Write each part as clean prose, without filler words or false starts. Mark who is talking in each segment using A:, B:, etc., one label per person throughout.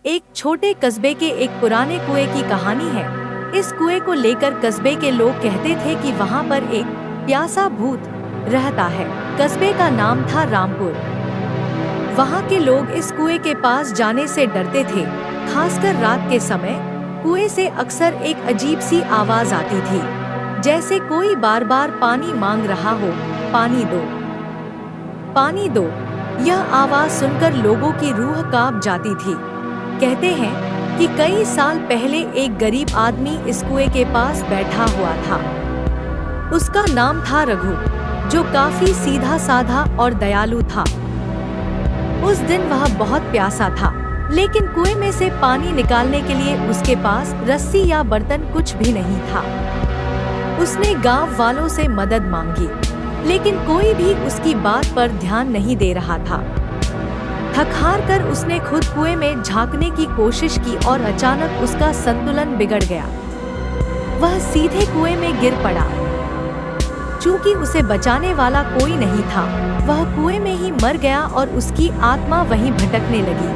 A: एक छोटे कस्बे के एक पुराने कुएं की कहानी है। इस कुएं को लेकर कस्बे के लोग कहते थे कि वहाँ पर एक प्यासा भूत रहता है। कस्बे का नाम था रामपुर। वहाँ के लोग इस कुएं के पास जाने से डरते थे, खासकर रात के समय। कुएं से अक्सर एक अजीब सी आवाज आती थी, जैसे कोई बार बार पानी मांग रहा हो, पानी दो, पानी दो। यह आवाज सुनकर लोगों की रूह कांप जाती थी। कहते हैं कि कई साल पहले एक गरीब आदमी इस कुएं के पास बैठा हुआ था। उसका नाम था रघु, जो काफी सीधा साधा और दयालु था। उस दिन वह बहुत प्यासा था, लेकिन कुएं में से पानी निकालने के लिए उसके पास रस्सी या बर्तन कुछ भी नहीं था। उसने गांव वालों से मदद मांगी, लेकिन कोई भी उसकी बात पर ध्यान नहीं दे रहा था। थक-हार कर उसने खुद कुएं में झांकने की कोशिश की और अचानक उसका संतुलन बिगड़ गया। वह सीधे कुएं में गिर पड़ा। चूंकि उसे बचाने वाला कोई नहीं था, वह कुएं में ही मर गया और उसकी आत्मा वहीं भटकने लगी।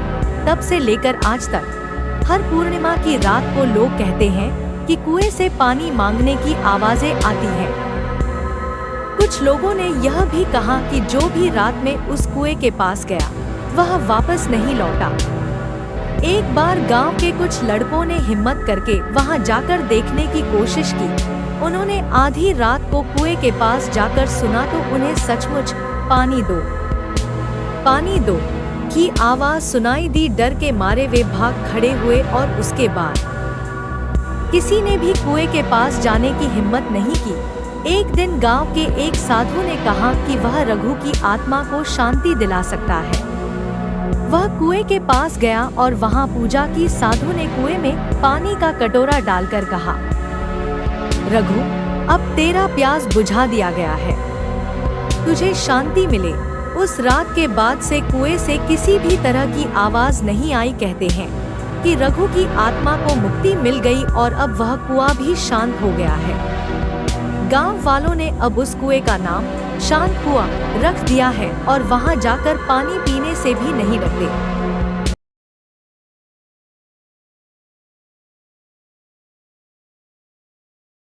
A: तब से लेकर आज तक हर पूर्णिमा की रात को लोग कहते हैं कि कुएं से पानी मांगने की आवाजें आती हैं। कुछ लोगों ने यह भी कहा कि जो भी रात में उस कुएं के पास गया, वह वापस नहीं लौटा। एक बार गांव के कुछ लड़कों ने हिम्मत करके वहां जाकर देखने की कोशिश की। उन्होंने आधी रात को कुएं के पास जाकर सुना तो उन्हें सचमुच पानी दो, पानी दो की आवाज सुनाई दी। डर के मारे वे भाग खड़े हुए और उसके बाद किसी ने भी कुएं के पास जाने की हिम्मत नहीं की। एक दिन गांव के एक साधु ने कहा कि वह रघु की आत्मा को शांति दिला सकता है। वह कुएं के पास गया और वहां पूजा की। साधु ने कुएं में पानी का कटोरा डालकर कहा, रघु, अब तेरा प्यास बुझा दिया गया है, तुझे शांति मिले। उस रात के बाद से कुएं से किसी भी तरह की आवाज नहीं आई। कहते हैं कि रघु की आत्मा को मुक्ति मिल गई और अब वह कुआं भी शांत हो गया है। गांव वालों ने अब उस कुएं का नाम शांत कुआं रख दिया है और वहां जाकर पानी पीने से भी नहीं डरते।